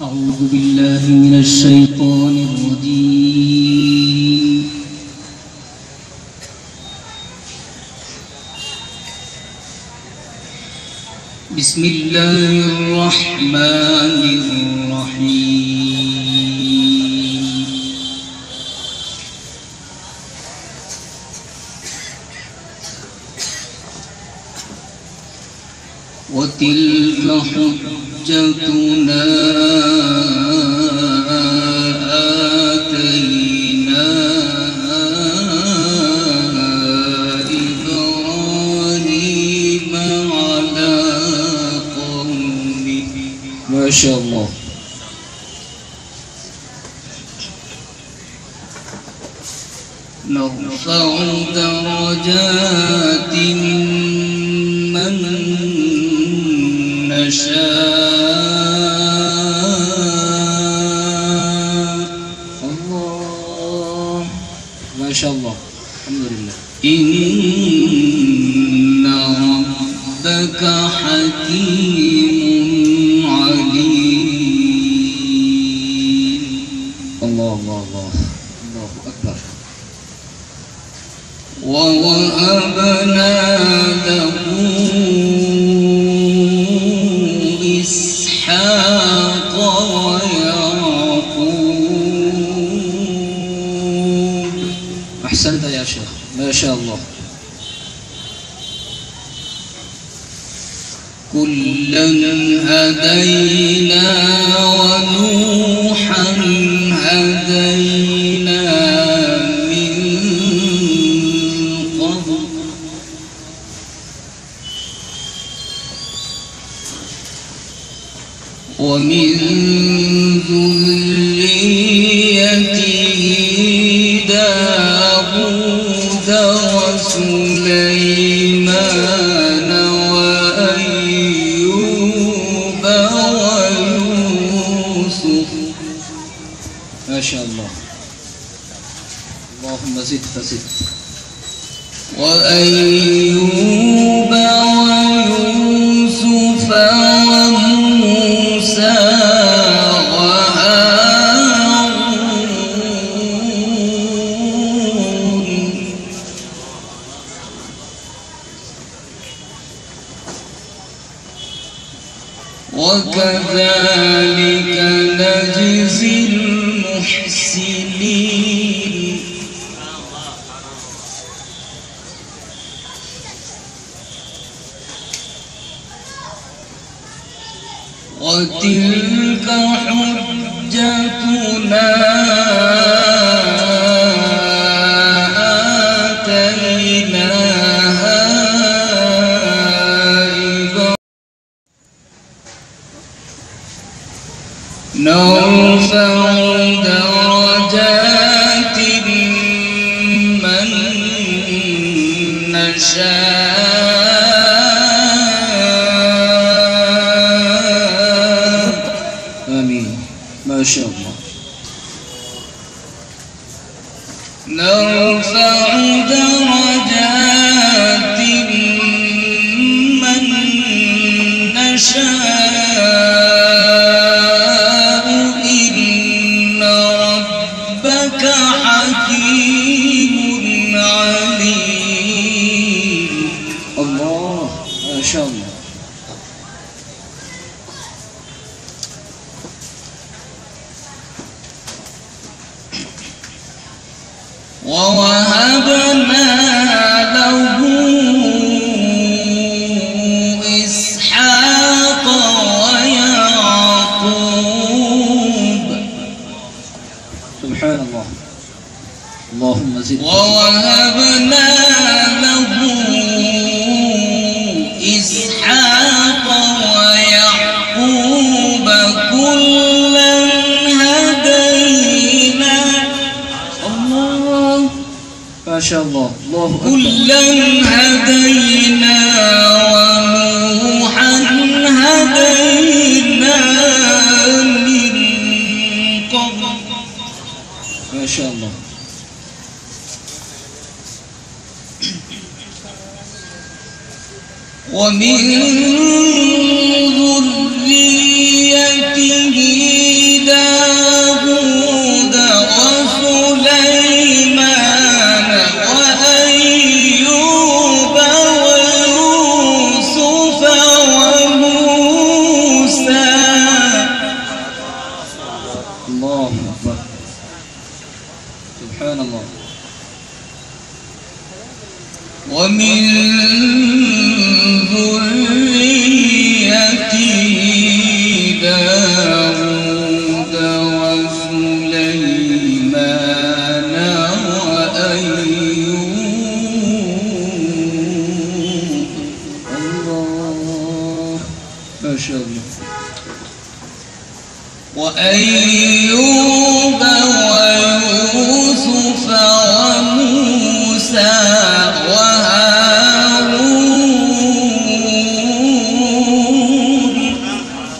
أعوذ بالله من الشيطان الرجيم. بسم الله الرحمن الرحيم. وتلك حجتنا آتيناها إبراهيم على قومه. ما شاء الله. نرفع درجات من نشاء. الله ما شاء الله. الحمد لله. إن ربك حكيم عليم. الله الله الله الله أكبر. ووهبنا له إسحاق ويعقوب. أحسنت يا شيخ، ما شاء الله. كلا هدينا ونوحا هدينا من قبل ومن ذريته داود وسليمان وأيوب ويوسف. ما شاء الله. اللهم زد فزد. وأيوب ويوسف وموسى وهارون. وكذلك نجزي المحسنين. وتلك حجتنا آتيناها نرفع درجات من نشاء. آمين. ما شاء الله. نرفع درجات من نشاء. إن ربك حكيم عليم. الله ما شاء الله. ووهبنا له إسحاق ويعقوب. سبحان الله. اللهم زد. ووهبنا له إسحاق ويعقوب كلا هدينا. الله ما شاء الله. الله كلا هدينا ونوحا هدينا من قبل. ما شاء الله. ومن ذريته وأيوب ويوسف وموسى وهارون.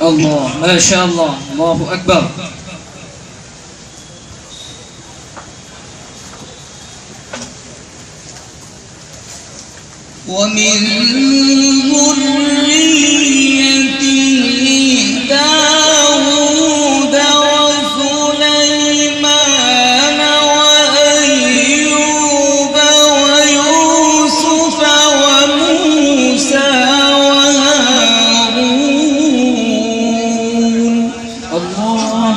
الله، ما شاء الله، الله أكبر. ومن ذريته داود وسليمان وأيوب ويوسف وموسى وهارون. الله،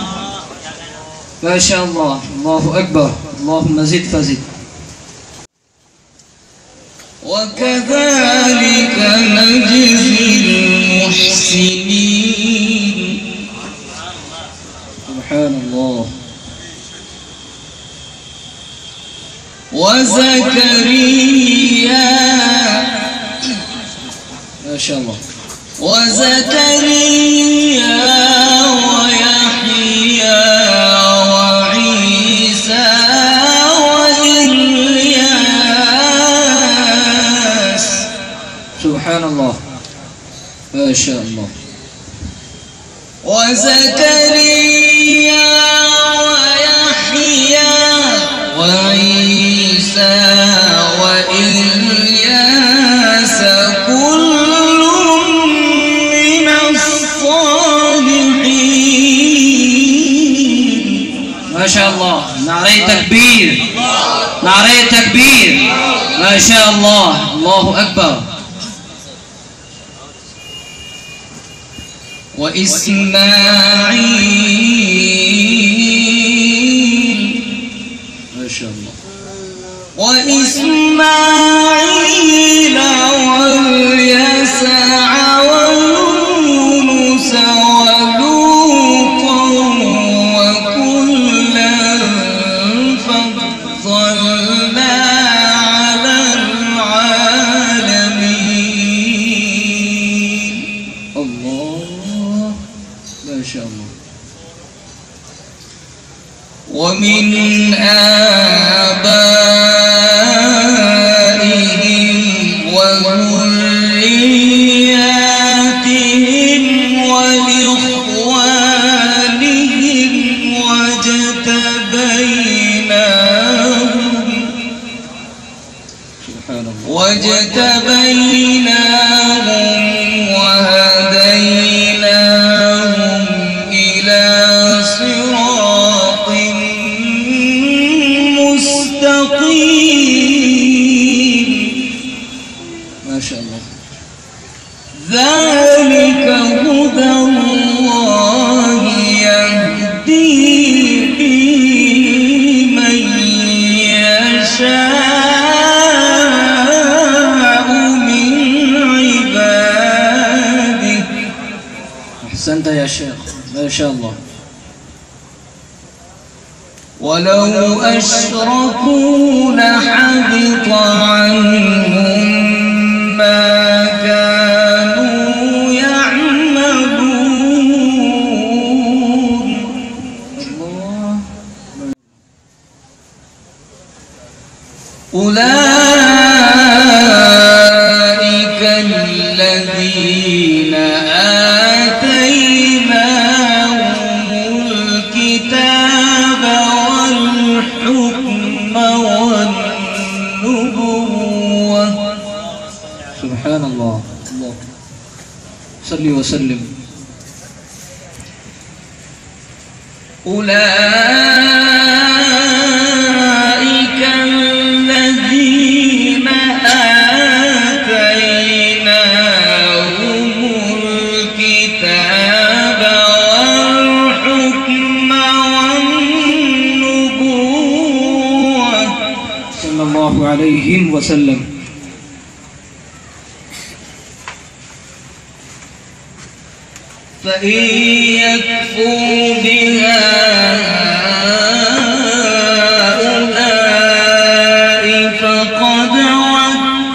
ما شاء الله، الله أكبر. اللهم زد فزد. وكذلك نجزي المحسنين. سبحان الله. وزكريا، ما شاء الله. وزكريا ويحيى وعيسى وإلياس. سبحان الله، ما شاء الله. وزكريا ويحيى وعيسى وإلياس كل من الصالحين. ما شاء الله. نعري تكبير، نعري تكبير. ما شاء الله، الله أكبر. وإسماعيل، ما شاء الله. وإسماعيل واليسع ويونس ولوطا وكلا فضلنا على العالمين. الله، ما شاء الله. ومن آبائهم وذرياتهم وإخوانهم واجتبيناهم وهديناهم إلى صراط مستقيم. ما شاء الله. ذلك هدى الله يهدي به من يشاء من عباده. أحسنت يا شيخ، ما شاء الله. ولو أشركوا لحبط عنهم ما كانوا يعملون. الله. أولئك الذين آتيناهم الكتاب والحكم والنبوة. سبحان الله. الله، صلي وسلم. أولئك الذين آتيناهم الكتاب والحكم والنبوة. صلى الله عليه وسلم. فإن يكفر بها هؤلاء فقد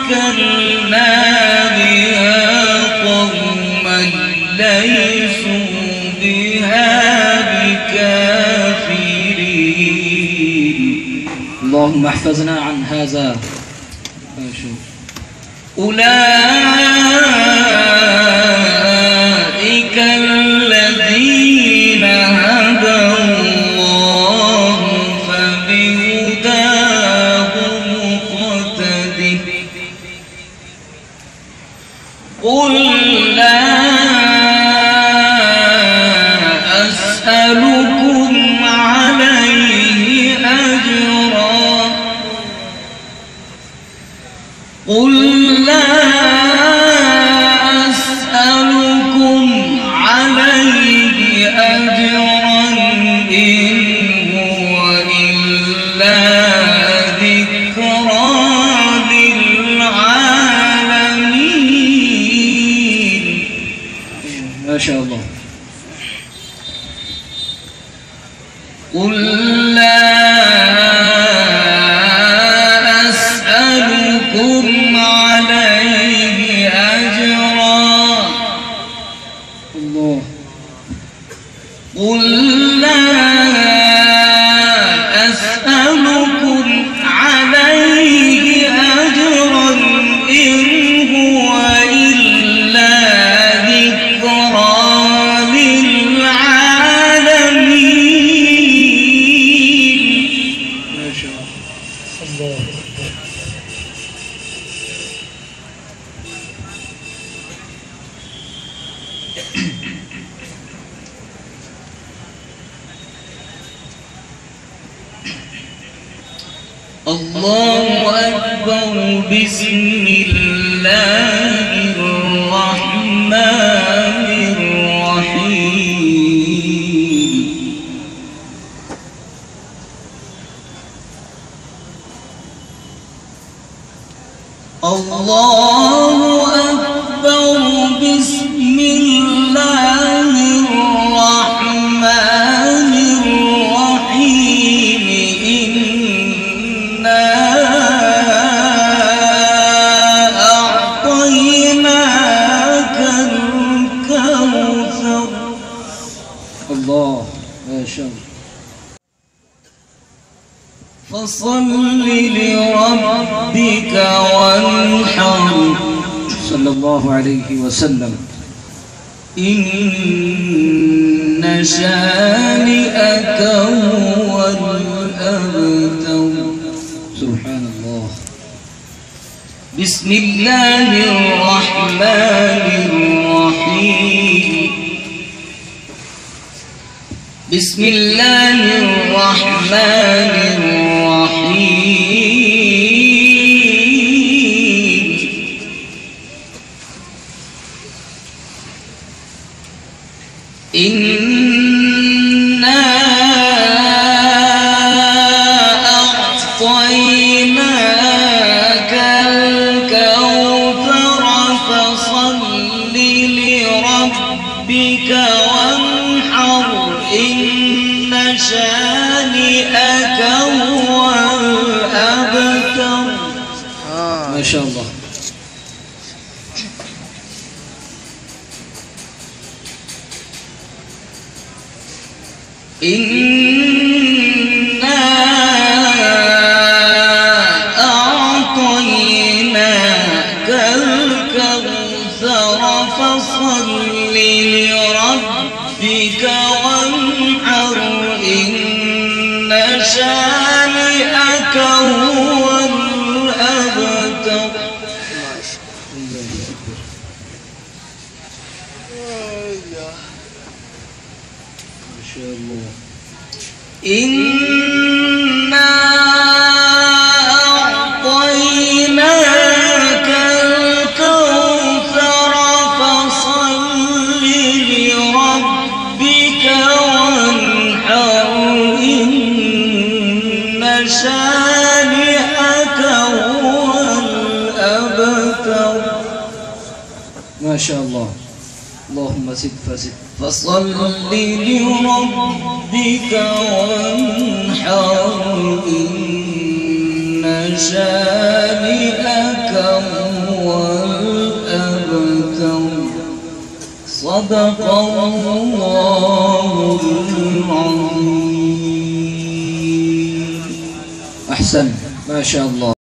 وكلنا بها قوما ليسوا بها بكافرين. اللهم احفظنا عن هذا. أولئك الذين هدى الله فبهداه مقتده. قل لا أسألكم عليه أجرا. قل لا أسألكم عليه أجرا إن هو إلا ذكرى للعالمين. ما شاء الله. قل لا أسألكم عليه أجرا. الله. قل لا أسألكم عليه أجرا إن هو إلا ذكرى للعالمين. ما شاء الله. الله أكبر. بسم الله الرحمن الرحيم. الله أكبر. بسم الله الرحمن الرحيم. إنا أعطيناك الكوثر. الله. ما شاء الله. فصل لربك وانحر. صلى الله عليه وسلم. إن شانئك هو الأبتر. سبحان الله. بسم الله الرحمن الرحيم. بسم الله الرحمن الرحيم. إنا أعطيناك الكوثر فصل لربك وانحر. إن شانئك هو الأبتر. ما شاء الله. إنا أعطيناك الكوثر فصل لربك وانحر. إن شانئك هو الأبتر. ما شاء الله. إنا أعطيناك الكوثر فصل لربك وانحر. إن شانئك هو الأبتر. ما شاء الله. اللهم زد فزد. فصل لربك وانحر. إن شانئك هو الأبتر. صدق الله العظيم. أحسن ما شاء الله.